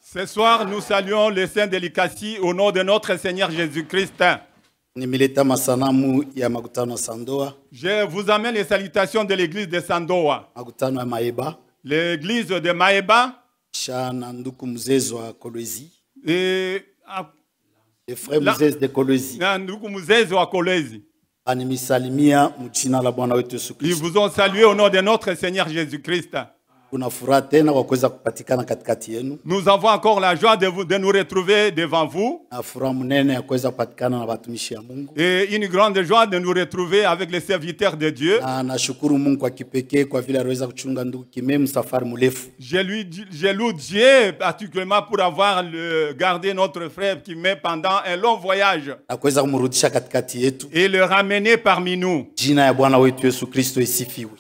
Ce soir, nous saluons les saints de l'Ikasi au nom de notre Seigneur Jésus-Christ. Je vous amène les salutations de l'église de Sandoa, l'église de Maeba et les frères Muzez de Kolwezi. Ils vous ont salué au nom de notre Seigneur Jésus-Christ. Nous avons encore la joie de nous retrouver devant vous. Et une grande joie de nous retrouver avec les serviteurs de Dieu. Je loue Dieu particulièrement pour avoir gardé notre frère qui met pendant un long voyage et le ramener parmi nous. Que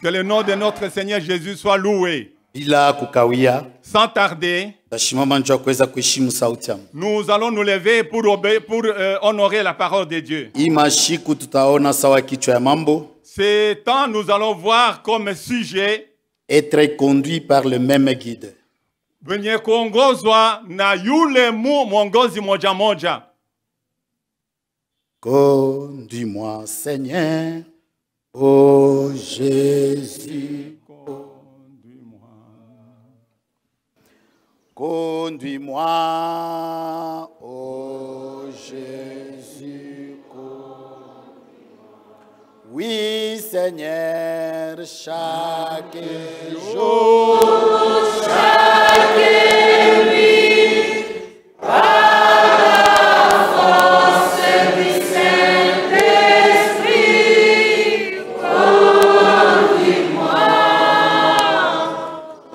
le nom de notre Seigneur Jésus soit loué. Sans tarder, nous allons nous lever pour honorer la parole de Dieu. Ce temps, nous allons voir comme sujet être conduit par le même guide. Conduis-moi, Seigneur, ô Jésus. Conduis-moi, ô Jésus. Oui, Seigneur, chaque jour, chaque nuit, par la force du Saint-Esprit, conduis-moi,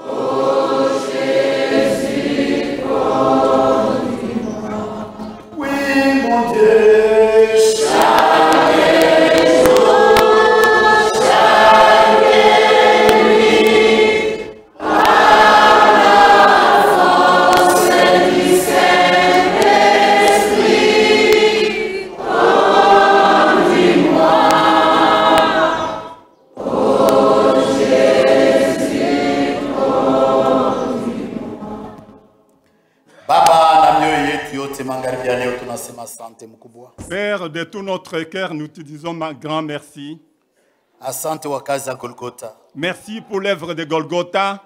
ô Jésus, conduis-moi. Oui, mon Dieu. Père, de tout notre cœur, nous te disons un grand merci. Merci pour l'œuvre de Golgotha.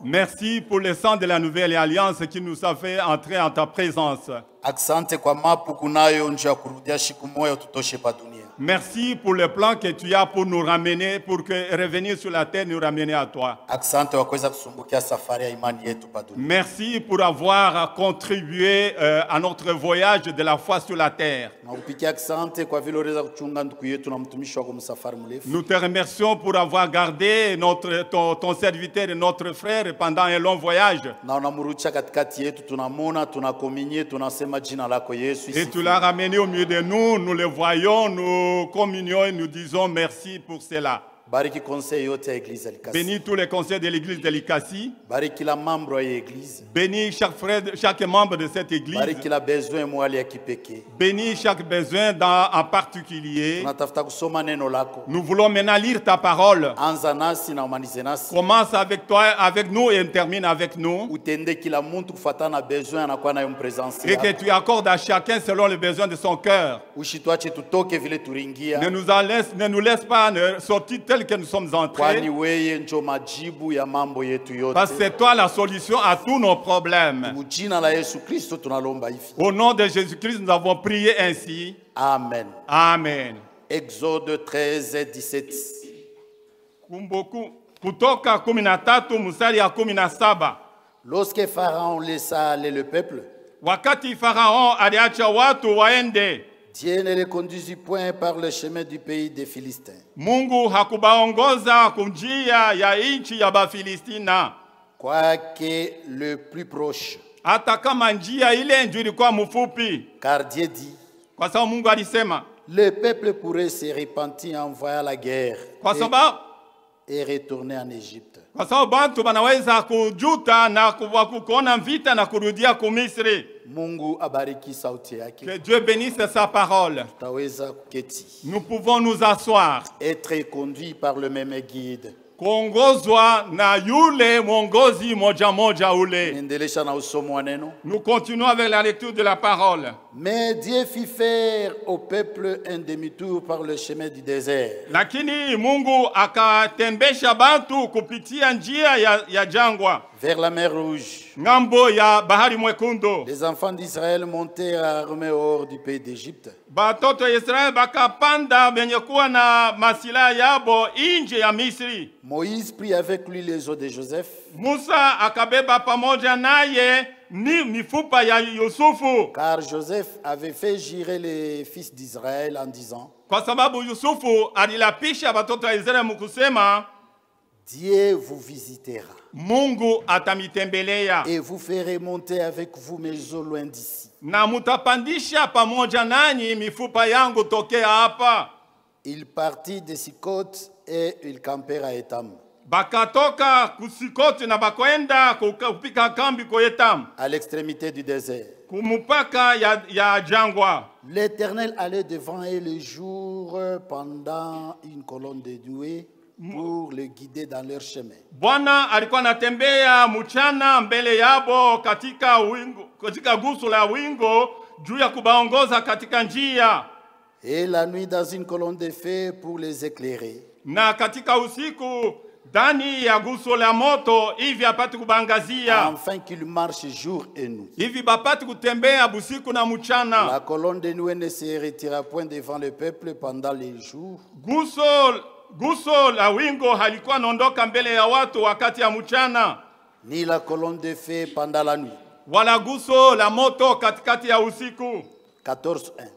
Merci pour le sang de la nouvelle alliance qui nous a fait entrer en ta présence. Merci pour le plan que tu as pour nous ramener, pour que revenir sur la terre nous ramener à toi. Merci pour avoir contribué à notre voyage de la foi sur la terre. Nous te remercions pour avoir gardé ton serviteur et notre frère pendant un long voyage. Et tu l'as ramené au milieu de nous, nous le voyons, nous communions et nous disons merci pour cela. Bénis tous les conseils de l'église de l'Ikasi. Bénis chaque frère, chaque membre de cette église. Bénis chaque besoin en particulier. Nous voulons maintenant lire ta parole. Commence avec toi, avec nous et termine avec nous. Et que tu accordes à chacun selon les besoins de son cœur. Ne nous laisse pas sortir tel que nous sommes entrés. Parce que c'est toi la solution à tous nos problèmes. Au nom de Jésus-Christ, nous avons prié ainsi. Amen. Amen. Exode 13, 17. Lorsque Pharaon laissa aller le peuple, Dieu ne les conduisit point par le chemin du pays des Philistins. Mungu hakubaongoza kumjia ya nchi ya Bafilistina. Quoique le plus proche. Hata kama njia ile ndio ilikuwa mfupi. Car Dieu dit, kwa sababu Mungu alisema, le peuple pourrait se repentir en voyant la guerre. Kwa sababu et retourner en Égypte. Mungu abariki sauti yake. Que Dieu bénisse sa parole. Tutaweza kuketi. Nous pouvons nous asseoir. Être conduit par le même guide. Kuongozwa na yule mwongozi moja moja ule. Niendelesha na usomo wa neno. Nous continuons avec la lecture de la parole. Mais Dieu fit faire au peuple un demi-tour par le chemin du désert. Lakini Mungu akatembesha bantu kupitia njia ya jangwa. Vers la mer Rouge. Ngambo ya bahari mwekundu. Les enfants d'Israël montèrent armés hors du pays d'Égypte. Batoto Israel bakapanda benye kuwa na masila yabo inje ya Misri. Moïse prit avec lui les os de Joseph. Musa akabeba pamoja naye ni mifupa ya Yusufu. Car Joseph avait fait jurer les fils d'Israël en disant: Kwa sababu Yusufu alilapisha batoto wa Israeli mkusema, Dieu vous visitera. Mungu atamitembelea. Et vous ferez monter avec vous mes os loin d'ici. Na mutapandisha pamoja nanyi mifupa yangu tokea hapa. Il partit de Sikot et il campèrent à Étam. Bakatoka kusikoti na bakwenda kupika kambi ko Etam. À l'extrémité du désert. Kumupaka ya jangwa. L'Éternel allait devant eux le jour pendant une colonne de nuée pour le guider dans leur chemin. Bwana alikuwa anatembea mchana mbele yabo katika wingu, katika gusu la wingo juu ya kubaongoza katika njia. Et la nuit dans une colonne de feu pour les éclairer. Na katika usiku ndani ya gusu la moto hivi apate kubangazia. Afin qu'il marche jour et nuit. Hivi bapate kutembea busiku na mchana. La colonne de nuée ne se retira point devant le peuple pendant les jours. Guso la wingo halikuwa naondoka mbele ya watu wakati ya mchana. Ni la colonne de feu pendant la nuit. Wala guso la moto katikati ya usiku. 14:1.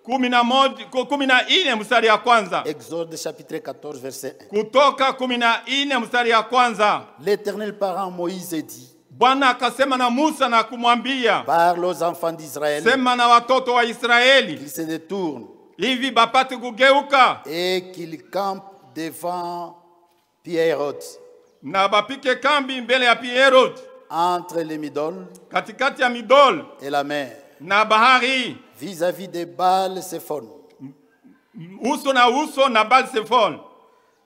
14 mstari ya kwanza. Exode chapitre 14 verset 1. Kutoka 14 mstari ya kwanza. L'Éternel parla à Moïse et dit: Bwana akasema na Musa na kumwambia, parle aux enfants d'Israël. Sema na watoto wa Israeli. Qu'ils se détournent. Hivi bapate kugeuka. Et qu'ils campent devant Pierrot. Na bapike kambi mbele ya Pierrot. Entre les Midol. Katikati ya Midol. Et la mer. Na bahari. Vis-à-vis de Baal-Séphon. Uso na Baal-Séphon.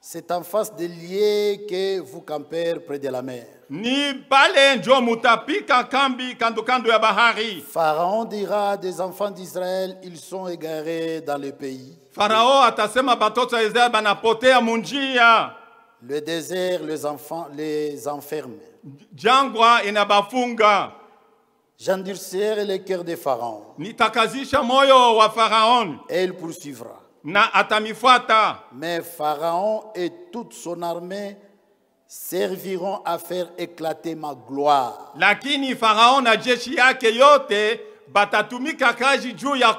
C'est en face des lieux que vous campez près de la mer. Ni pale njo mutapika kambi kando kando ya bahari. Pharaon dira des enfants d'Israël, ils sont égarés dans le pays. Pharaon atasema batoto wa Israeli banapotea munjia. Le désert les enferme. Jangwa inabafunga. J'endurcirai le cœur de Pharaon. Nitakazisha moyo wa Pharaon. Et il poursuivra. Na atamifuata. Mais Pharaon et toute son armée serviront à faire éclater ma gloire. Lakini Pharaon na jeshi yake yote batatumika kazi juu ya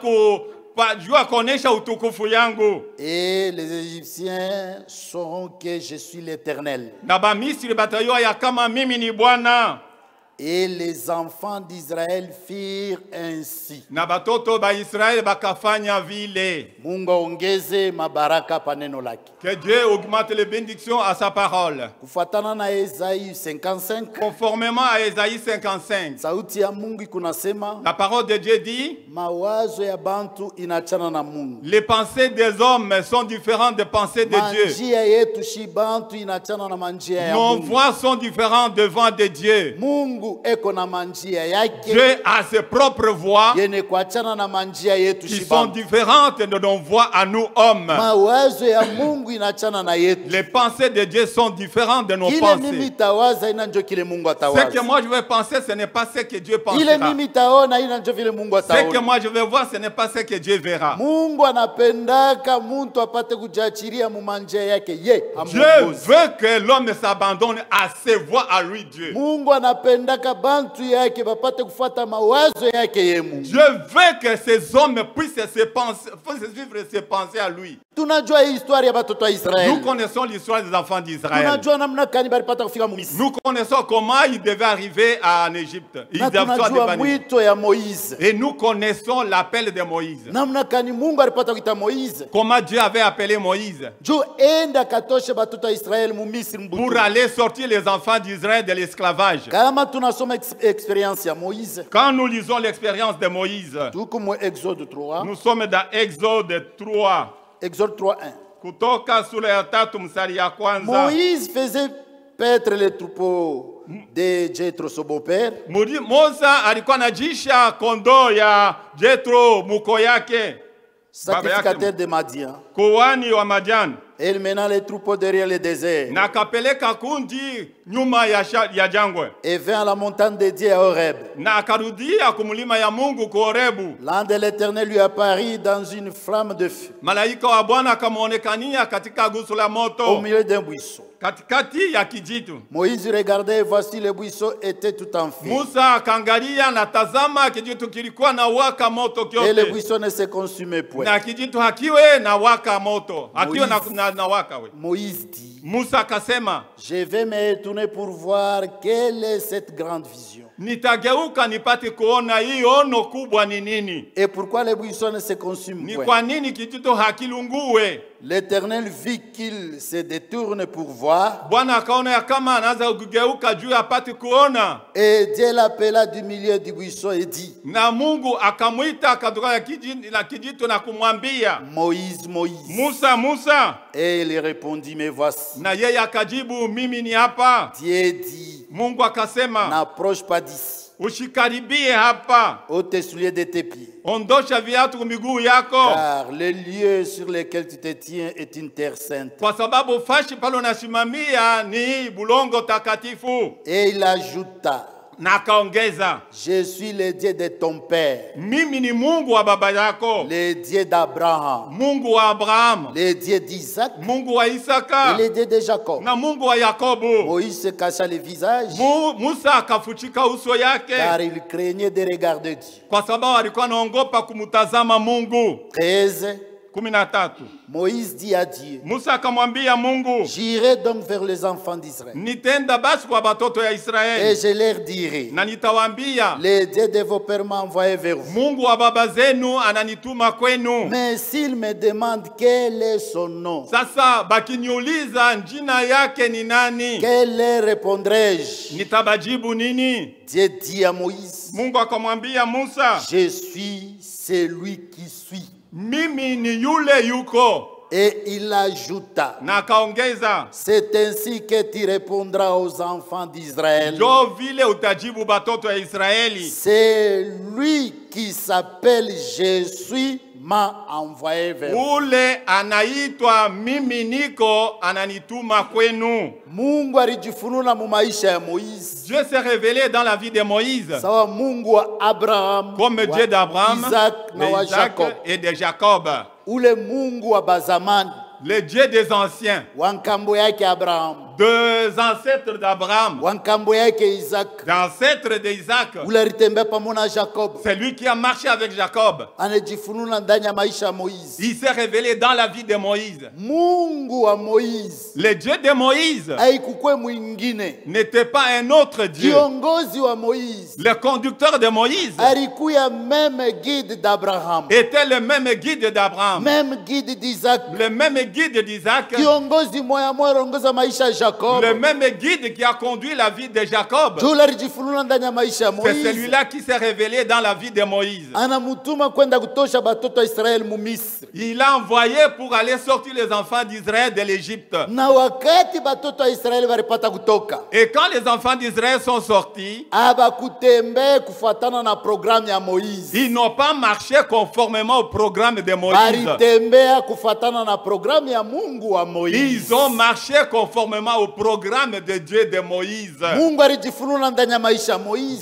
kuonesha utukufu yangu. Et les Égyptiens sauront que je suis l'Éternel. Na Bamisri batayua ya kama mimi ni Bwana. Et les enfants d'Israël firent ainsi. Na batoto ba Israeli bakafanya vile. Mungu ongeze mabaraka pa neno lake. Que Dieu augmente les bénédictions à sa parole. Kufuatana na Esaïe 55. Conformément à Esaïe 55. Sauti ya Mungu kunasema. La parole de Dieu dit. Mawazo ya bantu inachana na Mungu. Les pensées des hommes sont différentes des pensées de Dieu. Manjia yetu shi bantu inachana na manjia ya Nos Mungu. voies sont différentes devant de Dieu. Mungu eko na manjia yake. Dieu a ses propres voies yene kuachana na manjia yetu qui sont différentes de nos voies à nous hommes. Mawazo ya Mungu inachana na yetu. Les pensées de Dieu sont différentes de nos pensées. Mimi tawaza ina njo kile Mungu atawaza. Ce que moi je vais penser, ce n'est pas ce que Dieu pensera. Ile mimi taona ina njo vile Mungu ataona. Ce que moi je vais voir, ce n'est pas ce que Dieu verra. Mungu anapendaka muntu apate kujachiria mu manjia yake ye. Dieu veut que l'homme s'abandonne à ses voies à lui, Dieu. Mungu anapendaka bantu yake bapate kufuata mawazo yake ye Mungu. Dieu veut que ces hommes puissent se vivre ses pensées à lui. Nous connaissons l'histoire des enfants d'Israël. Nous connaissons comment ils devaient arriver en Égypte. Et nous connaissons l'appel de Moïse. Comment Dieu avait appelé Moïse pour aller sortir les enfants d'Israël de l'esclavage. Quand nous lisons l'expérience de Moïse, nous sommes dans Exode 3. Exode 3:1. Moïse faisait paître les troupeaux de Jethro, son beau-père. Sacrificateur de Madian. Et il mena les troupeaux derrière le désert. Et vint à la montagne de Dieu à Horeb. L'ange de l'Éternel lui apparut dans une flamme de feu. Au milieu d'un buisson. Moïse regardait et voici le buisson était tout en feu. Et le buisson ne se consumait point. Moïse dit, je vais me retourner pour voir quelle est cette grande vision. Et pourquoi le buisson ne se consume point? L'Éternel vit qu'il se détourne pour voir. Et Dieu l'appela du milieu du buisson et dit, Moïse, Moïse. Et il répondit, mais voici. Dieu dit, n'approche pas d'ici. Ôte tes souliers de tes pieds. Car le lieu sur lequel tu te tiens est une terre sainte. Et il ajouta, je suis le Dieu de ton père, le Dieu d'Abraham, le Dieu d'Isaac et le Dieu de Jacob. Moïse se cacha le visage car il craignait de regarder Dieu. 13. Moïse dit à Dieu, j'irai donc vers les enfants d'Israël et je leur dirai, le Dieu de vos pères m'a envoyé vers vous. Mais s'ils me demandent quel est son nom, quel leur répondrai-je? Dieu dit à Moïse, je suis celui qui suis. Et il ajouta, c'est ainsi que tu répondras aux enfants d'Israël. C'est lui qui s'appelle Je suis m'a envoyé vers vous. Mungu alijifunua mu maisha ya Moïse. Dieu s'est révélé dans la vie de Moïse. Sawa Mungu wa Abraham, comme Dieu d'Abraham, Isaac et de Jacob. Ule Mungu wa bazamani, le Dieu des anciens, wankambo yake Abraham, deux ancêtres d'Abraham, wankambo yake Isaac, l'ancêtre d'Isaac, ule alitembea pamoja na Jacob, c'est lui qui a marché avec Jacob. Anajifunua ndani ya maisha ya Moïse. Il s'est révélé dans la vie de Moïse. Mungu wa Moïse, le Dieu de Moïse, haikukuwa mwingine, n'était pas un autre Dieu. Kiongozi wa Moïse, le conducteur de Moïse, alikuwa même guide d'Abraham, était le même guide d'Abraham, même guide d'Isaac, le même guide d'Isaac, kiongozi moya moya rongoza maisha ya Jacob, le même guide qui a conduit la vie de Jacob. C'est celui-là qui s'est révélé dans la vie de Moïse. Il a envoyé pour aller sortir les enfants d'Israël de l'Égypte. Et quand les enfants d'Israël sont sortis, ils n'ont pas marché conformément au programme de Moïse. Ils ont marché conformément au programme de Dieu de Moïse.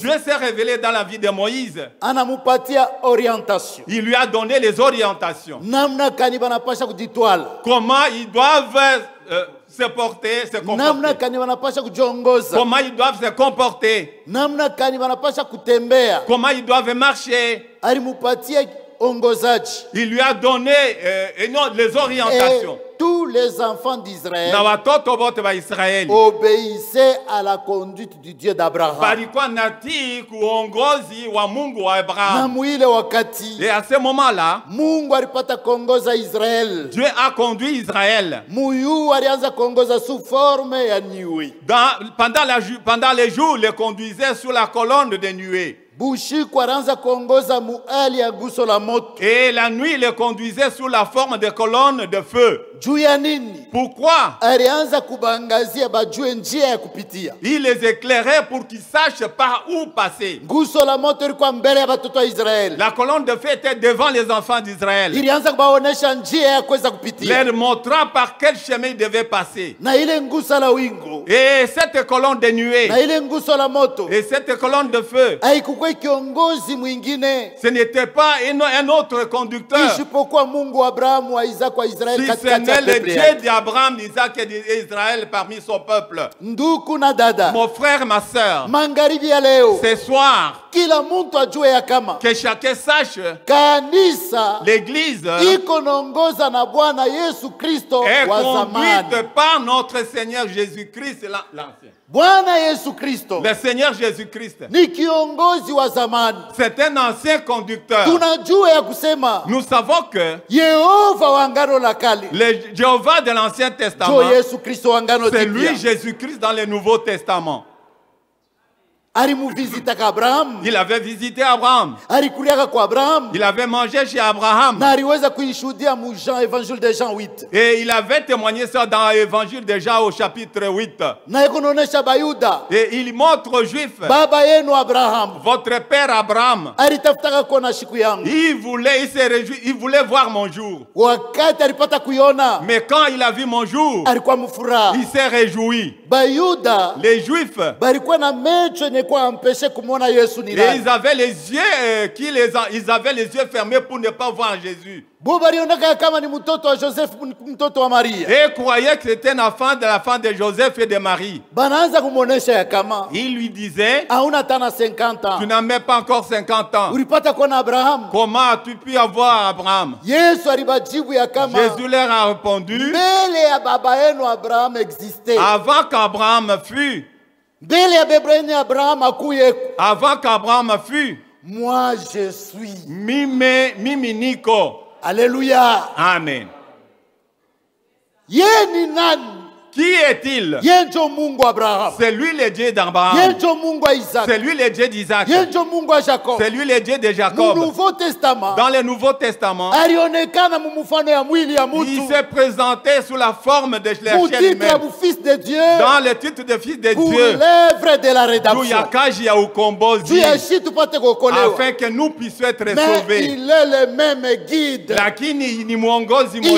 Dieu s'est révélé dans la vie de Moïse. Il lui a donné les orientations. Comment ils doivent se porter, se comporter. Comment ils doivent se comporter. Comment ils doivent marcher. Il lui a donné les orientations. Et tous les enfants d'Israël obéissaient à la conduite du Dieu d'Abraham. Et à ce moment-là, Dieu a conduit Israël. Pendant les jours, il les conduisait sous la colonne de nuée. Et la nuit, il les conduisait sous la forme de colonnes de feu. Pourquoi? Il les éclairait pour qu'ils sachent par où passer. La colonne de feu était devant les enfants d'Israël. Il leur montra par quel chemin ils devaient passer. Et cette colonne de nuée et cette colonne de feu, ce n'était pas un autre conducteur. Si ce n'est le Dieu d'Abraham, d'Isaac et d'Israël parmi son peuple. Mon frère, ma soeur, ce soir, que chacun sache, l'Église est conduite par notre Seigneur Jésus-Christ l'Ancien. Le Seigneur Jésus-Christ, c'est un ancien conducteur. Nous savons que le Jéhovah de l'Ancien Testament, c'est lui Jésus-Christ dans le Nouveau Testament. Il avait visité Abraham. Il avait mangé chez Abraham. Et il avait témoigné ça dans l'évangile de Jean au chapitre 8. Et il montre aux Juifs, votre père Abraham, il voulait voir mon jour. Mais quand il a vu mon jour, il s'est réjoui. Les Juifs, et ils avaient les yeux ils avaient les yeux fermés pour ne pas voir Jésus. Et croyaient que c'était un enfant de la femme de Joseph et de Marie. Il lui disait, tu n'as même pas encore 50 ans. Comment as-tu pu avoir Abraham? Jésus leur a répondu, avant qu'Abraham fût, avant qu'Abraham fût, moi je suis. Mimi Nico. Alléluia. Amen. Qui est-il? C'est lui le Dieu d'Abraham. C'est lui le Dieu d'Isaac. C'est lui le Dieu de Jacob. Dans le Nouveau Testament, il s'est présenté sous la forme de la chair humaine. Dans le titre de fils de Dieu, afin que nous puissions être sauvés. Il est le même guide. Il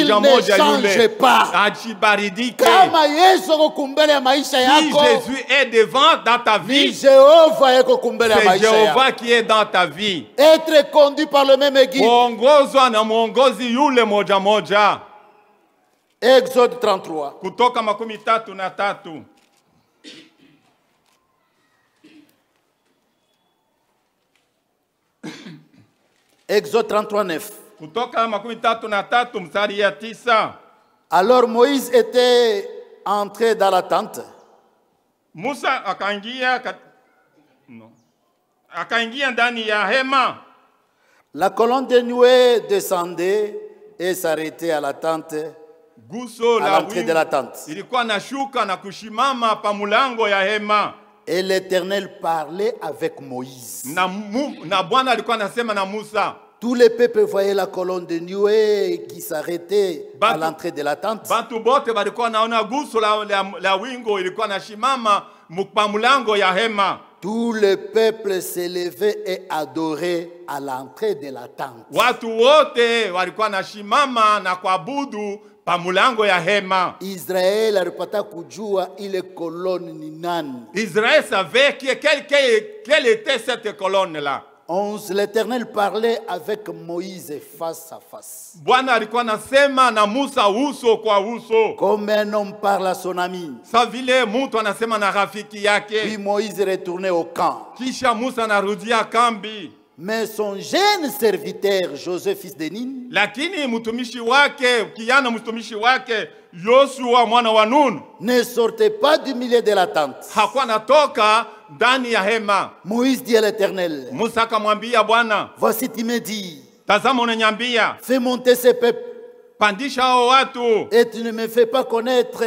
ne change pas. Si Jésus est devant dans ta vie, c'est Jéhovah qui est dans ta vie. Être conduit par le même guide. Exode 33. Kutoka makumi tatu na tatu. Exode 33, 9. Kutoka makumi tatu na tatu mstari ya 9. Alors Moïse était entré dans la tente. Musa akaingia ndani ya hema. La colonne de nuée descendait et s'arrêtait à la tente. À l'entrée de la tente. Ilikuwa nashuka na kushimama pa mulango ya hema. Et l'Éternel parlait avec Moïse. Na Bwana alikuwa anasema na Musa. Tous les peuples voyaient la colonne de nuée qui s'arrêtait à l'entrée de la tente. Tout le peuple s'élevait et adorait à l'entrée de la tente. Israël alipata kujua ile colonne ni nani. Israël savait quelle était cette colonne-là. 11. L'Éternel parlait avec Moïse face à face. Comme un homme parle à son ami. Puis Moïse retournait au camp. Mais son jeune serviteur, Joseph, fils de Nun, lakini mtumishi wake, kijana mtumishi wake Yoshua mwana wa Nun, ne sortait pas du milieu de la tente. hakuwa natoka ndani ya hema. Moïse dit à l'Éternel, Musa akamwambia Bwana, voici tu me dis, tazama unaniambia, fais monter ces peuples, pandisha hao watu, et tu ne me fais pas connaître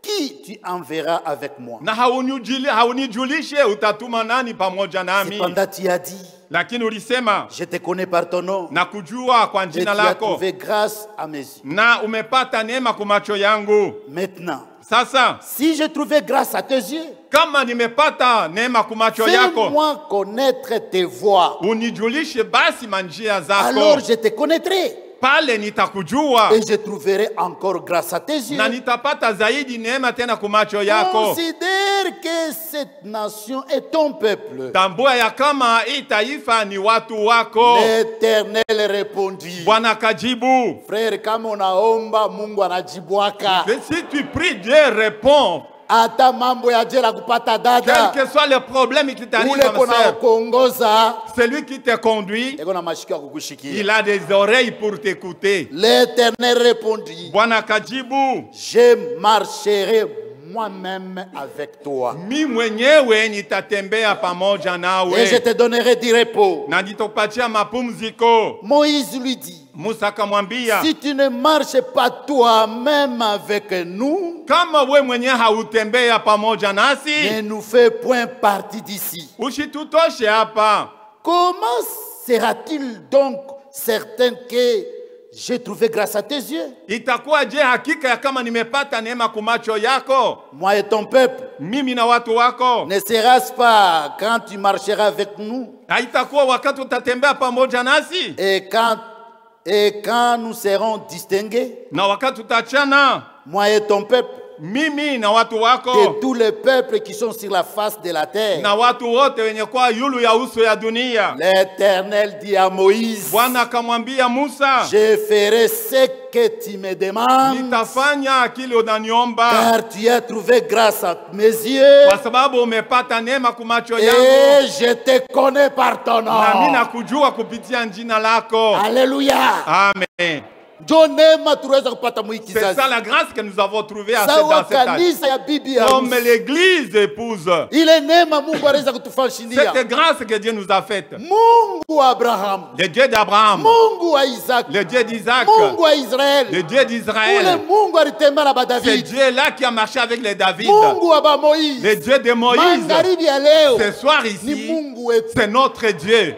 qui tu enverras avec moi. na haunijulishe utatuma nani pamoja nami. Cependant tu as dit, lakini ulisema, je te connais par ton nom, na kujua kwa et tu jina as lako, trouvé grâce à mes yeux. na umepata neema kwa macho yangu. Maintenant, Sasa si je trouvais grâce à tes yeux, kama nimepata neema kwa macho yako, fais-moi connaître tes voies. unijulishe basi manjia zako, Alors je te connaîtrai pale nitakujua, et je trouverai encore grâce à tes yeux. na nitapata zaidi neema tena kwa macho yako. Considère que cette nation est ton peuple. Tambua ya kama hii taifa ni watu wako. L'Éternel répondit, Bwana kajibu, frère, kama unaomba Mungu anajibuaka. si tu pries, Dieu répond. Hata mambo ya jela kupata dada, Quel que soit le problème qui t'arrive, ule kona kuongoza, celui qui te conduit, eko na mashiko ya kukushikia. il a des oreilles pour t'écouter. L'Éternel répondit, Bwana kajibu, je marcherai moi-même avec toi. mi mwenyewe nitatembea pamoja Et je nawe, te donnerai du repos. na nitakupatia mapumziko. Moïse lui dit, Musa akamwambia, si tu ne marches pas toi-même avec nous, kama we mwenyewe hautembea pamoja ne nasi, nous fais point partie d'ici. usitutoshe hapa. Comment sera-t-il donc certain que j'ai trouvé grâce à tes yeux? Itakuwa je hakika ya kama nimepata neema kwa macho yako, Moi et ton peuple, mimi na watu wako? ne sera-ce pas quand tu marcheras avec nous Haitakuwa wakati utatembea pamoja nasi, et quand nous serons distingués, na wakati utachana, moi et ton peuple, mimi na watu wako, de tous les peuples qui sont sur la face de la terre? na watu wote wenye kwa yulu ya uso ya dunia. L'Éternel dit à Moïse, Bwana akamwambia Musa, je ferai ce que tu me demandes, nitafanya kile unaniomba, car tu as trouvé grâce à mes yeux, kwa sababu umepata neema kwa macho yangu, et je te connais par ton na mimi nom. nakujua kupitia jina lako. Alléluia. Amen. Ndio neema tuweza kupata mwiki C'est kizazi. ça la grâce que nous avons trouvée dans Sawa cet âge. kanisa ya bibi ya Comme harusi. l'église épouse. Ile neema Mungu anaweza kutufanyia. Cette grâce que Dieu nous a faite. Mungu wa Abraham, Le Dieu d'Abraham, Mungu wa Isaac, le Dieu d'Isaac, Mungu wa Israel, le Dieu ule d'Israël. Mungu alitembea na C'est David, Dieu-là qui a marché avec les David. Mungu wa ba Moïse, Le Dieu de Moïse. magharibi ya leo Ce soir ni ici, Mungu wetu, c'est notre Dieu.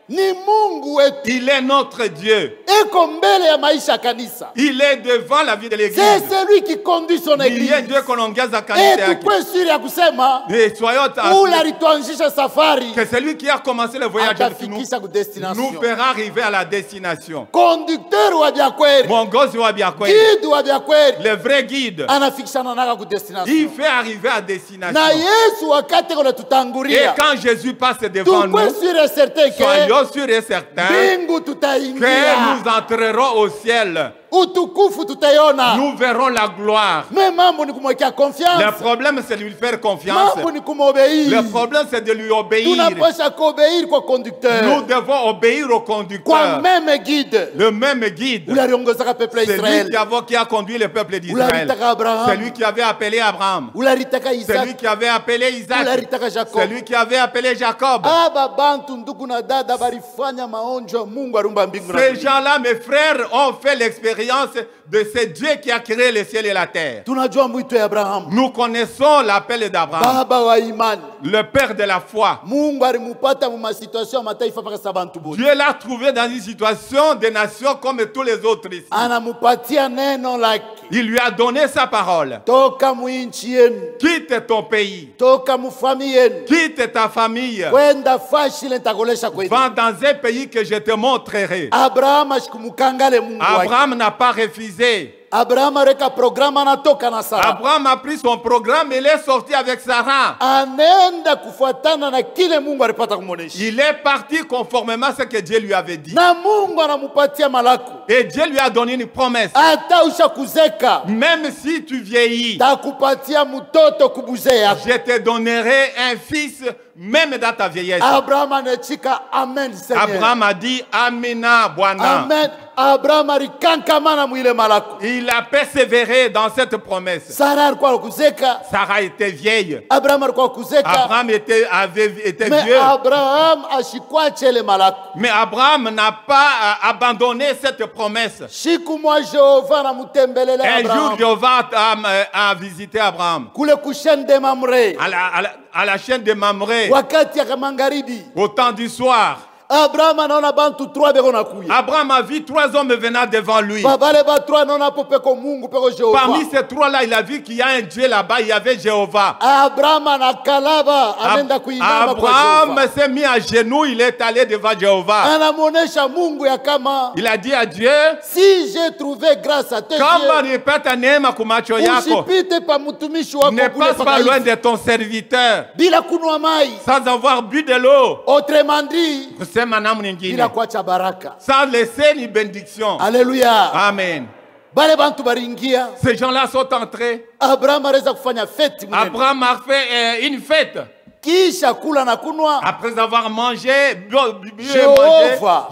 ni Mungu wetu. Il est notre Dieu. Eko mbele ya maisha ya kanisa. Il est devant la vie de C'est l'église. celui qui conduit son Ni église. yeye Dieu anaongoza Et kanisa yake. tukwe siri ya kusema Et soyons ule alituanzisha safari que celui qui a commencé le voyage avec nous atafikisha ku nous destination. fera arriver à la destination. Conducteur wa vya kweli, Mwongozi wa vya kweli, guide wa vya kweli, le vrai guide, anafikishana naka ku il destination. fait arriver à destination. Na Yesu wakati kuna Et tutangulia, quand Jésus passe devant nous, tukwe siri et certain que soyons sûrs et certains mbingu que tutaingia, nous entrerons au ciel. utukufu tutaiona. Nous verrons la gloire. Mais mambo ni kumwekea Le confiance, problème, c'est de lui faire confiance. mambo ni kumobei. Le problème, c'est de lui obéir. Tunapasha kuobeir kwa Nous conducteur, devons obéir au kwa conducteur. meme guide Le même guide. ule aliongozaka peuple ya C'est lui Israel, qui a conduit le peuple ule d'Israël. alitaka Abraham, C'est lui qui avait appelé Abraham. ule alitaka C'est lui Isaac, qui avait appelé ule Isaac. alitaka C'est Jacob. lui qui avait appelé Jacob. Aba bantu ndugu na dada barifanya maonjo ya Mungu arumba mbingu na Ces dunia. gens-là, mes frères, ont fait l'expérience de ce Dieu qui a créé le ciel et la terre. Tunajua mwito ya Abraham, Nous connaissons l'appel d'Abraham, baba wa imani. le père de la foi. Mungu alimupata mu masituation ya mataifa mpaka sa bantu bote. Dieu l'a trouvé dans une situation de nation comme tous les autres ici. Anamupatia neno lake, Il lui a donné sa parole. toka mwinchi yenu, Quitte ton pays, toka mufami yenu, quitte ta famille, kwenda fashi ile nitakolesha kwenu. va dans un pays que je te montrerai. Abraham ashikumukangale Mungu wake. Abraham n'a pas refusé. Abraham a pris son programme et il est sorti avec Sarah. Il est parti conformément à ce que Dieu lui avait dit. Et Dieu lui a donné une promesse. Même si tu vieillis, je te donnerai un fils même dans ta vieillesse. Abraham a dit Amina Bwana. Amen. Il a persévéré dans cette promesse. Sarah était vieille. Abraham était vieux. Mais Abraham n'a pas abandonné cette promesse. Un jour, Jéhovah a visité Abraham à la chaîne de Mamré au temps du soir. Abraham a vu 3 hommes venant devant lui. Parmi ces 3-là, il a vu qu'il y a un Dieu là-bas, il y avait Jéhovah. Abraham s'est mis à genoux, il est allé devant Jéhovah. Il a dit à Dieu, si j'ai trouvé grâce à tes yeux, ne passe pas loin de ton serviteur sans avoir bu de l'eau. Autrement dit, sans laisser une bénédiction. Alléluia. Amen. Ces gens-là sont entrés. Abraham a fait une fête. Après avoir mangé,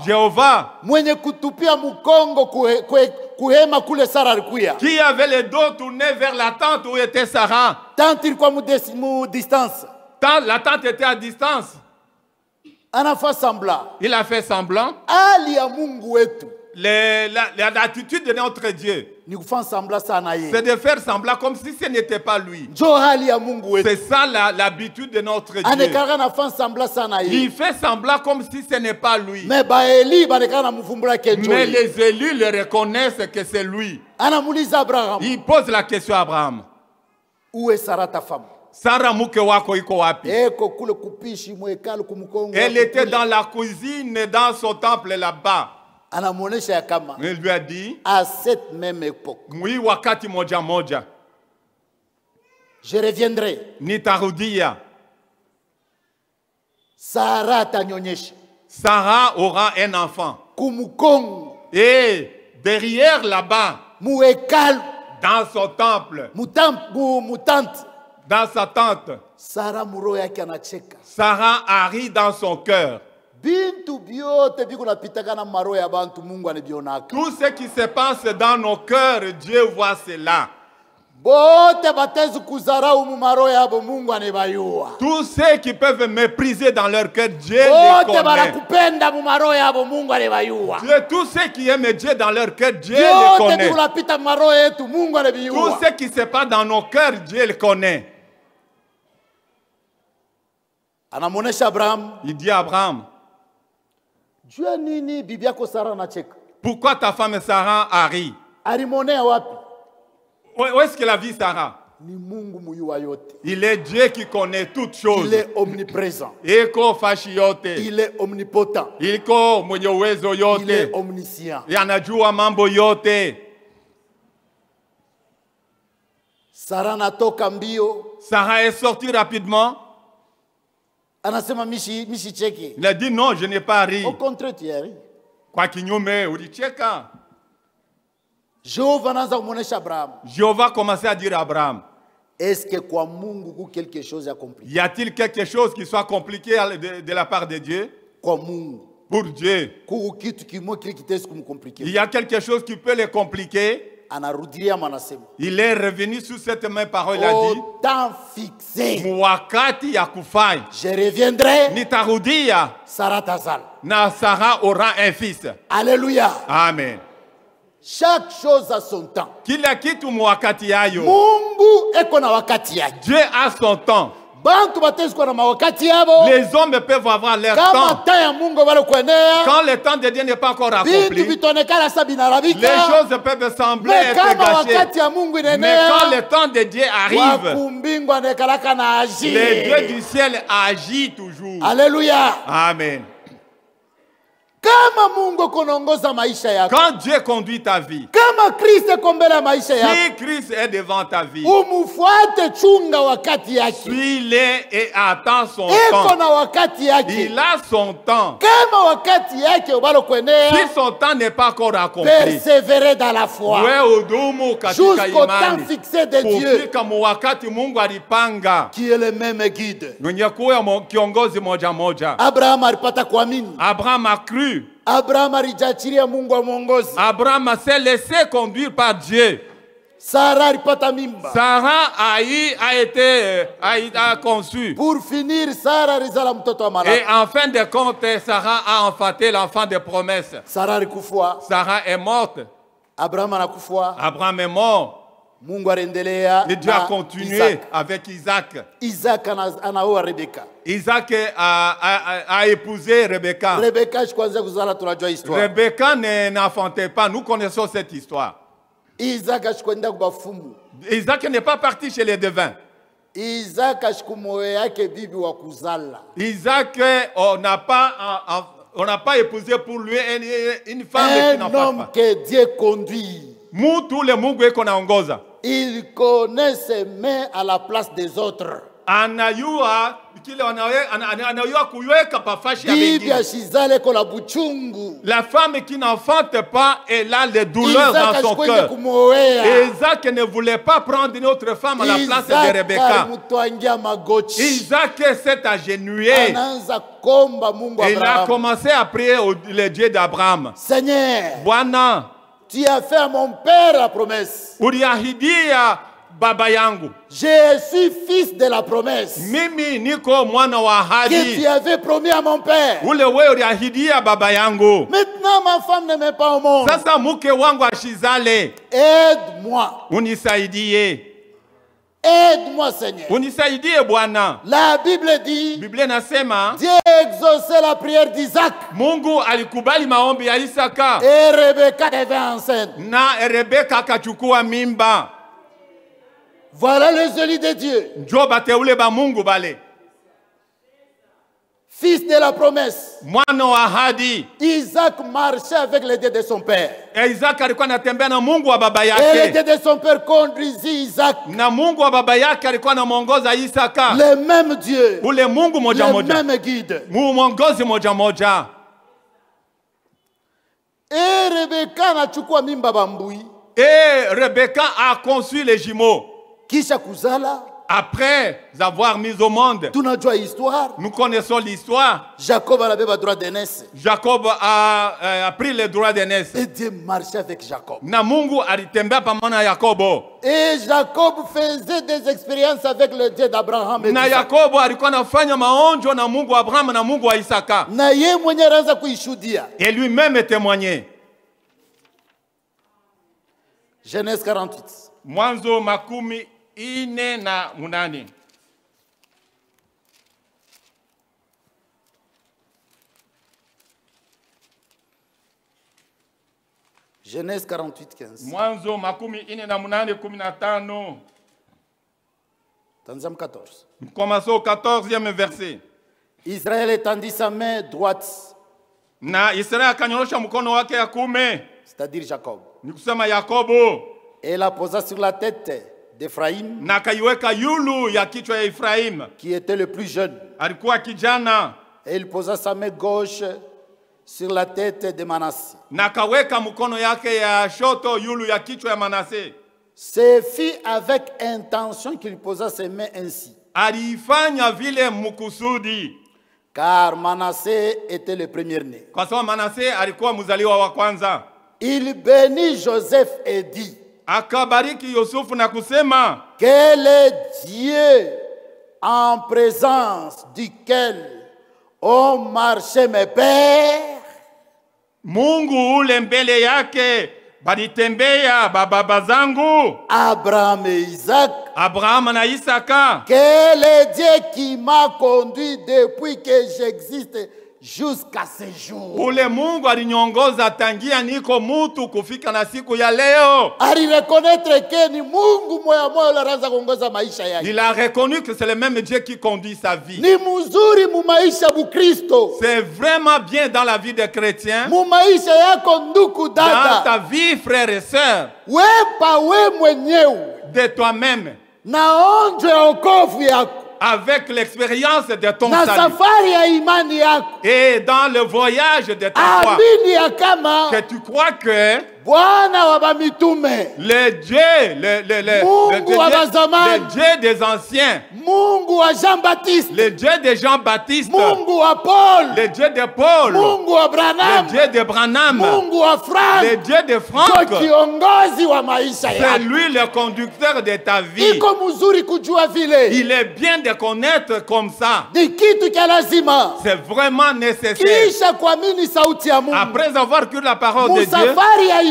Jéhovah, qui avait le dos tourné vers la tente où était Sarah. La tente était à distance. Il a fait semblant. L'attitude de notre Dieu, c'est de faire semblant comme si ce n'était pas lui. C'est ça l'habitude de notre Dieu. Il fait semblant comme si ce n'est pas lui. Mais les élus le reconnaissent que c'est lui. Il pose la question à Abraham. Où est Sarah ta femme? Sarah muke wako iko wapi? Elle était dans la cuisine, dans son temple là-bas. Il lui a dit, à cette même époque, oui, wakati moja moja, je reviendrai. Nitarudia. Sarah tanyonyesha. Sarah aura un enfant. Kumukongo. Et derrière là-bas, dans son temple, dans sa tente, Sarah a ri dans son cœur. Tout ce qui se passe dans nos cœurs, Dieu voit cela. Tous ceux qui peuvent mépriser dans leur cœur, Dieu les connaît. Tous ceux qui aiment Dieu dans leur cœur, Dieu les connaît. Tout ce qui se passe dans nos cœurs, Dieu les connaît. Il dit à Abraham, pourquoi ta femme Sarah a ri? Où est-ce qu'elle a vu Sarah? Il est Dieu qui connaît toutes choses. Il est omniprésent. Il est omnipotent. Il est omniscient. Sarah est sortie rapidement. Il a dit non, je n'ai pas ri. Au contraire, tu as ri. Kwa kinyume ulicheka. Jéhovah commençait à dire à Abraham, est-ce que kwa Mungu quelque chose est compliqué? Y a-t-il quelque chose qui soit compliqué de la part de Dieu? Kwa Mungu. Pour Dieu. Il y a quelque chose qui peut le compliquer. Il est revenu sur cette même parole. Il a dit, temps fixé, je reviendrai. Nitarudia. Sarah aura un fils. Alléluia. Amen. Chaque chose a son temps. Dieu a son temps. Les hommes peuvent avoir leur temps. Quand le temps de Dieu n'est pas encore accompli, les choses peuvent sembler être gâchées. Mais quand le temps de Dieu arrive, le Dieu du ciel agit toujours. Alléluia. Amen. Quand Dieu conduit ta vie, si Christ est devant ta vie, suis-le et attends son temps. Il a son temps. Si son temps n'est pas encore accompli, persévérer dans la foi jusqu'au temps fixé de Dieu, qui est le même guide. Abraham a cru. Abraham s'est laissé conduire par Dieu. Sarah a conçu. Pour finir, Sarah et en fin de compte, Sarah a enfanté l'enfant de promesse. Sarah est morte. Abraham est mort. Et Dieu a continué avec Isaac. Isaac a épousé Rebecca. Rebecca n'enfantait pas. Nous connaissons cette histoire. Isaac n'est pas parti chez les devins. Isaac, on n'a pas épousé pour lui une femme qui n'en pas. Un homme que Dieu conduit. Il connaît ses mains à la place des autres. La femme qui n'enfante pas, elle a les douleurs dans son cœur. Isaac ne voulait pas prendre une autre femme à la place de Rebecca. Isaac s'est agenouillé. Et il a commencé à prier le Dieu d'Abraham. Seigneur, Bwana, tu as fait à mon père la promesse. Baba yangu. Je suis fils de la promesse. Mimi niko mwana wa ahadi. Que tu avais promis à mon père. Ule wewe uliahidia baba yangu. Maintenant ma femme ne m'est pas au monde. Sasa mke wangu ashizale. Aide-moi. Unisaidie. Aide-moi, Seigneur. Unisaidie Bwana. La Bible dit, Biblia nasema, Dieu exauçait la prière d'Isaac. Mungu alikubali maombi ya Isaka. Et Rebecca devint enceinte. Na Rebecca akachukua mimba. Voilà les élus de Dieu. Fils de la promesse. Isaac marchait avec les dieux de son père. Et les dieux de son père conduisit Isaac. Le même Dieu. Le même guide. Et Rebecca nachukua mimba bambui. Et Rebecca a conçu les jumeaux. Kisha kuzala. Après avoir mis au monde, nous connaissons l'histoire. Jacob a pris le droit d'aînesse. Et Dieu marchait avec Jacob. Et Jacob faisait des expériences avec le Dieu d'Abraham et et lui-même témoignait. Genèse 48. Mwanzo makumi ine na munane. Genèse 48, 15. Mwanzo makumi ine na munane 15. Tanzam 14. Commençons au 14e verset. Israël étendit sa main droite. Na Israël akanyorosha mkono wake ya kuume. C'est-à-dire Jacob. Ni kusema Yakobo. Et la posa sur la tête d'Ephraïm, na kaiweka yulu ya kichwa ya Ephraim, qui était le plus jeune. Alikuwa kijana. Et il posa sa main gauche sur la tête de Manassé. Na kaweka mkono yake ya shoto yulu ya kichwa ya Manassé. C'est fit avec intention qu'il posa ses mains ainsi. Alifanya vile mkusudi. Car Manassé était le premier-né. Kwa sababu Manassé alikuwa mzaliwa wa kwanza. Il bénit Joseph et dit, akabariki Yosefu na kusema, quel est Dieu en présence duquel ont marché mes pères? Mungu ule mbele yake balitembea baba zangu Abraham et Isaac. Abraham na Isaka. Quel est Dieu qui m'a conduit depuis que j'existe jusqu'à ce jour. Ule Mungu aliniongoza tangia niko mutu kufika na siku ya leo. Alireconnaître que ni Mungu moya moya anaanza kuongoza maisha yake. Il a reconnu que c'est le même Dieu qui conduit sa vie. Ni mzuri mu maisha bu Kristo. C'est vraiment bien dans la vie des chrétiens. Mu maisha yako ndugu dada. Dans ta vie frère et sœur. Wepa we mwenyewe. De toi-même. Na onjo ya wokovu yako. Avec l'expérience de ton salut. Et dans le voyage de ta foi. Que tu crois que le Dieu, le Dieu des anciens, le Dieu de Jean-Baptiste, le Dieu de Paul, le Dieu de Branham, le Dieu de Franck, c'est lui le conducteur de ta vie. Il est bien de connaître comme ça. C'est vraiment nécessaire. Après avoir cru la parole de Dieu,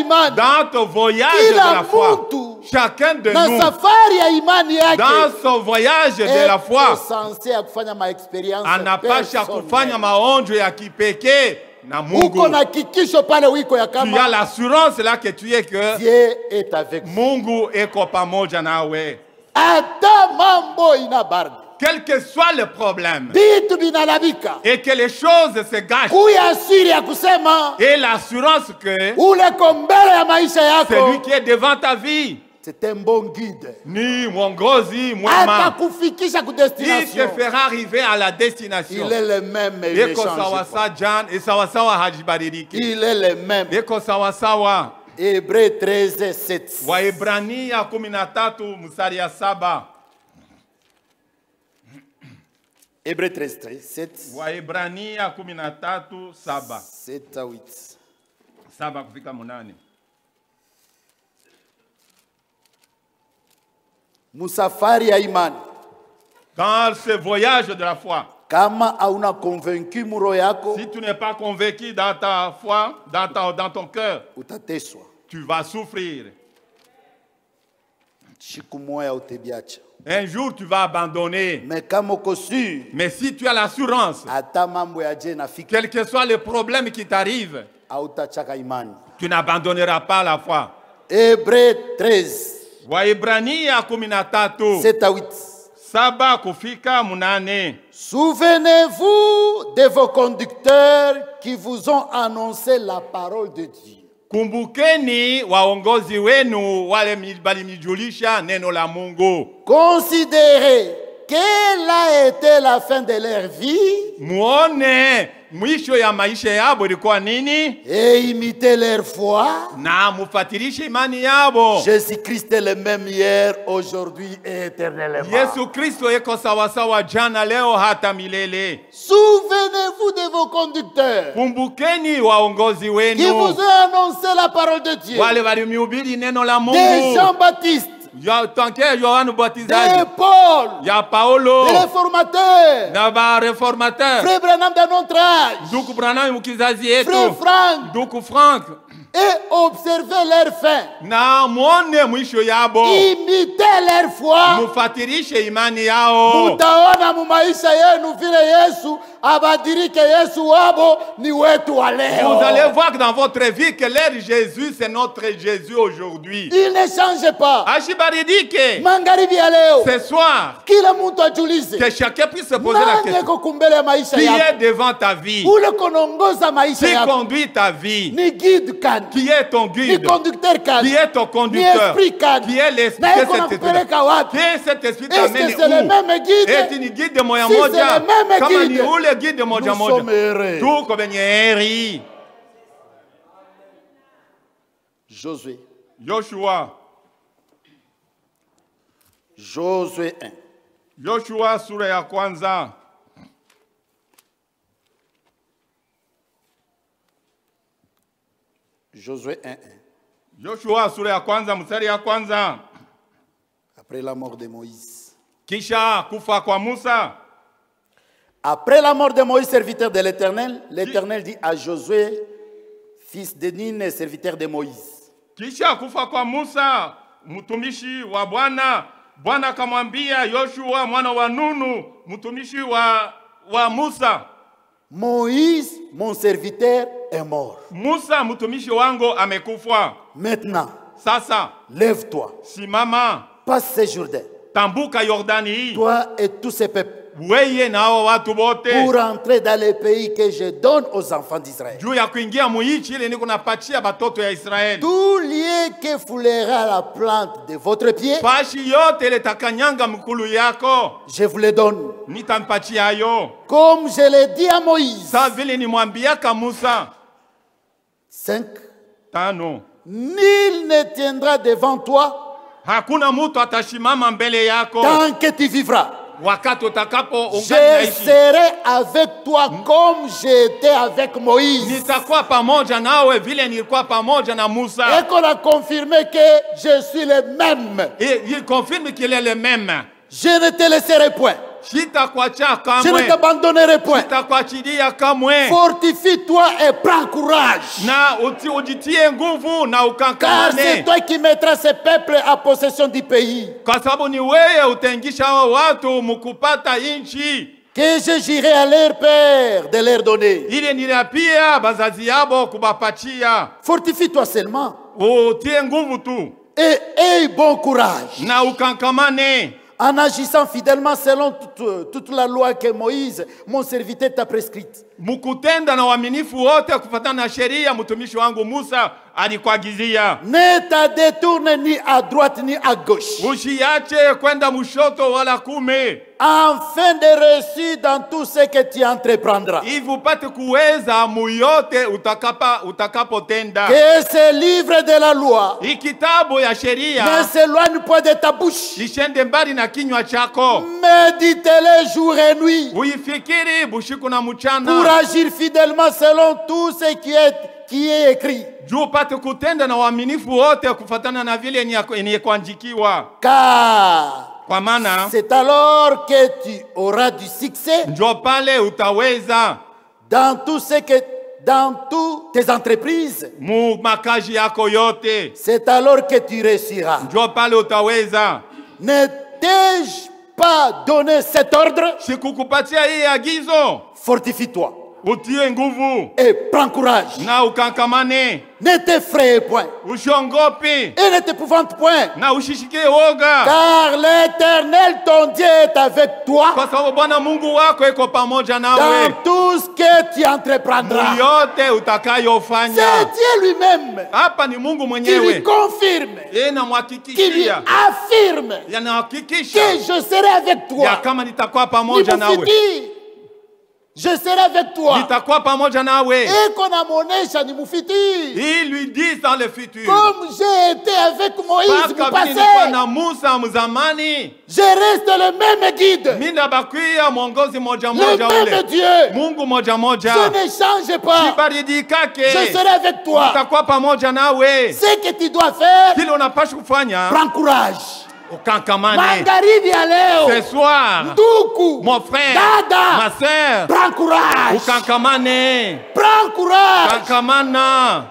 dans ton voyage de la foi, chacun de nous, dans son voyage de la foi, anapasha kufanya maonjo ya kipekee na Mungu. Tu as l'assurance là que tu es que Dieu est avec Mungu eko pamoja nawe. Quel que soit le problème, et que les choses se gâchent, et l'assurance que celui qui est devant ta vie, c'est un bon guide. Ni mwongozi mwema. Il te fera arriver à la destination. Il est le même. Il est le même. Hébreux 13, 7. Waebrania 13 mstari ya 7. Hébreux 13, 7. Waebrania 13, 7. 7 à 8. 7 kufika 8. Musafari ya imani. Dans ce voyage de la foi. Kama hauna convaincu muro yako, si tu n'es pas convaincu dans ta foi, dans ton cœur, utateswa. Tu vas souffrir. Siku moya utabiacha. Un jour tu vas abandonner. Mais kama uko sûr, mais si tu as l'assurance, ata mambo ya je nafika, quel que soit le problème qui t'arrive, hautachaka imani. Tu n'abandonneras pas la foi. Hébreux 13. Waebrania 13. 7 à 8. Saba kufika 8. Souvenez-vous de vos conducteurs qui vous ont annoncé la parole de Dieu. Kumbukeni waongozi wenu wale balimijulisha neno la Mungu. Considérez quelle a été la fin de leur vie. Muone mwisho ya maisha yabo ilikuwa nini? Et imitez leur foi. Na mufatirishe imani yabo. Jésus-Christ est le même hier, aujourd'hui et éternellement. Yesu Kristo eko sawa sawa jana leo hata milele. Souvenez-vous de vos conducteurs. Kumbukeni waongozi wenu. Qui vous ont annoncé la parole de Dieu. Wale walimhubiri neno la Mungu. De Jean-Baptiste. Ya tanke Yohana Mbatizaji. De Paul. Ya Paulo. De réformateurs. Na ba réformateur. Frère Branham de notre âge. Ndugu Branham mukizazi yetu. Frère Frank. Ndugu Frank. Et observez leur fin. Na muone mwisho yabo. Imitez leur foi. Mufatirishe imani yao. Mutaona mu maisha yenu vile Yesu abadirike Yesu wabo ni wetu wa leo. Vous allez voir que dans votre vie que leur Jésus c'est notre Jésus aujourd'hui. Il ne change pas. Ashibaridike. Magharibi ya leo. Ce soir. Kila mtu ajiulize. Que chacun puisse se poser la question. Qui est devant ta vie? Ule konongoza maisha yako. Qui conduit ta vie? Ni guide kan. Qui est ton guide? Ni conducteur kan. Qui est ton conducteur? Ni esprit kan. Qui est l'esprit de cet esprit? Qui est cet esprit t'amène où? Est-ce que c'est le même guide? Est-ce ni guide de moya moja? Si c'est le même guide. Kama ni ule guide de moja moja. Nous sommes heureux. Tout comme heri. Josué. Joshua. Josué 1. Joshua sura ya kwanza. Josué 1. Joshua sura ya kwanza mstari ya kwanza. Après la mort de Moïse. Kisha kufa kwa Musa. Après la mort de Moïse, serviteur de l'Éternel, l'Éternel dit à Josué, fils de Nun, serviteur de Moïse. Kisha kufa kwa Musa, mtumishi wa Bwana, Bwana akamwambia Yoshua mwana wa Nunu, mtumishi wa Musa. Moïse, mon serviteur, est mort. Musa mtumishi wangu amekufa. Maintenant, sasa, lève-toi. Simama. Passe ce Jourdain. Tambuka Yordani. Toi et tous ces peuples. Weye na watu bote. Pour entrer dans le pays que je donne aux enfants d'Israël. Juu ya kuingia muichi ile niko napatia batoto ya Israeli. Tout lieu que foulera la plante de votre pied. Pashi yote ile takanyanga mkulu yako. Je vous le donne. Nitampatia yo. Comme je l'ai dit à Moïse. Sa vile nimwambiaka Musa. 5. Tano. Nul ne tiendra devant toi. Hakuna mutu atashimama mbele yako. Tant que tu vivras. Wakati utakapo je serai avec toi comme j'étais avec Moïse. Nitakuwa pamoja nawe vile nilikuwa pamoja na Musa. Et qu'on a confirmé que je suis le même. Et il confirme qu'il est le même. Je ne te laisserai point. Je ne t'abandonnerai point. Fortifie-toi et prends courage. Car c'est toi qui mettras ces peuples à possession du pays. Que je j'irai à leur père de leur donner. Fortifie-toi seulement. Et aie bon courage. En agissant fidèlement selon toute la loi que Moïse, mon serviteur, t'a prescrite. Mukutenda na uaminifu wote kufuatana na sheria mtumishi wangu Musa alikuagizia. Ne ta détourne ni à droite ni à gauche. Usiache kwenda mushoto wala kume. Afin de réussir dans tout ce que tu entreprendras. Ili upate kuweza muyote utakapotenda. Que ce livre de la loi ikitabu ya sheria ne s'éloigne pas de ta bouche. Ishende mbali na kinywa chako. Médite-le jour et nuit. Uifikiri bushiku na mchana. Pour agir fidèlement selon tout ce qui est écrit. Juu upate kutenda na uaminifu wote kufuatana na vile ni kuandikiwa. Car kwa maana c'est alors que tu auras du succès. Ndio pale utaweza dans toutes tes entreprises. Mu makazi yako yote. C'est alors que tu réussiras. Ndio pale utaweza. Ne t'ai-je pas donné cet ordre? Sikukupatia hii agizo? Fortifie-toi. Utie nguvu. Et prends courage. Na ukankamane. Ne t'effraie point. Usiongopi. Et ne t'épouvante point. Na ushishike woga. Car l'Éternel ton Dieu est avec toi. Kwa sababu Bwana Mungu wako yuko pamoja nawe. Dans tout ce que tu entreprendras. Yote utakayofanya. C'est Dieu lui-même. Hapa ni Mungu mwenyewe. Qui lui confirme. Qui lui affirme. Que je serai avec toi. Ya kama nitakuwa pamoja nawe. Je serai avec toi. Nitakuwa pamoja nawe. Et qu'on a monesha ni mufiti. Il lui dit dans le futur. Comme j'ai été avec Moïse au passé. Na Musa mzamani. Je reste le même guide. Mina bakia mwongozi moja moja ule. Le même Dieu. Mungu moja moja. Je ne change pas. Sibaridikake. Je serai avec toi. Nitakuwa pamoja nawe. Ce que tu dois faire. Kile unapaswa kufanya. Prends courage. Magharibi ya leo. Ce soir. Ndugu. Mon frère. Dada. Ma sœur. Prends courage. Ukankamane. Prends courage. Kankamana.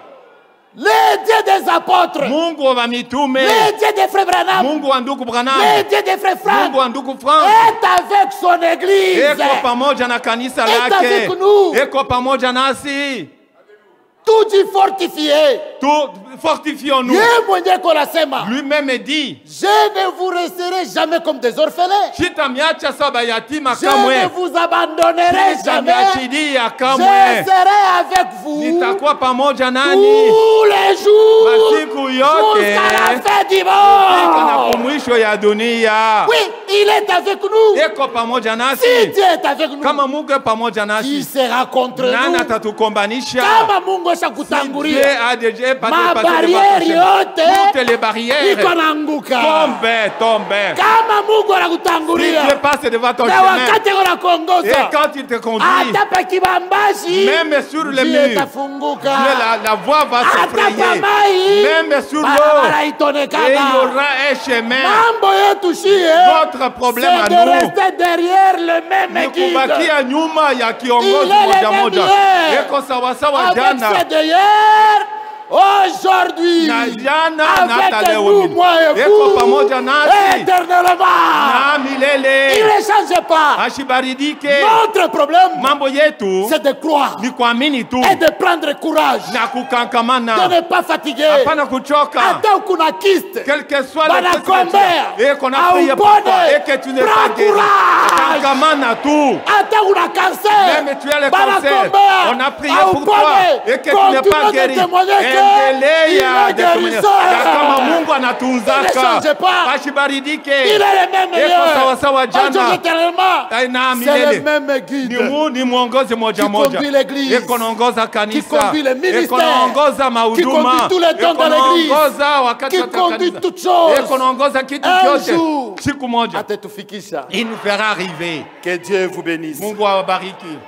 Le Dieu des apôtres. Mungu wa mitume. Le Dieu des frères Branham. Mungu wa ndugu Branham. Le Dieu des frères Franck. Mungu wa ndugu Frank. Est avec son église. Eko pamoja na kanisa lake. Est avec nous. Eko pamoja nasi. Tout dit fortifié. Tout fortifions-nous. Lui-même dit. Je ne vous laisserai jamais comme des orphelins. Je ne vous abandonnerai jamais. Je serai avec vous tous les jours jusqu'à la fin du monde. Oui, il est avec nous. Si Dieu est avec nous, qui sera contre nous? Si Dieu a déjà passé toutes les barrières, tombe. Si Dieu passe devant ton chemin, et quand il te conduit, même sur le mur, la voie va se frayer. Même sur l'eau, et il y aura un chemin. Notre problème à nous, de rester derrière le même guide. Il est le même hier, aujourd'hui, avec nous, moi et vous, éternellement. Il ne change pas. Notre problème, c'est de croire et de prendre courage, de ne pas fatiguer. Attends qu'on a quitté, quel que soit le et qu'on a prié pour toi et que tu n'es pas guéri. Attends qu'on a cancer, même tu as le cancer, on a prié pour toi et que tu n'es pas guéri. Endelea kama Mungu anatunzaka. Ashibaridike. Eko sawa sawa jana. Na milele. Ni muongozi moja moja. Eko naongoza kanisa. Eko naongoza mahuduma. Eko naongoza wakati wa kanisa. Eko naongoza kitu chote. Siku moja. Il nous fera arriver. Que Dieu vous bénisse. Mungu awabariki.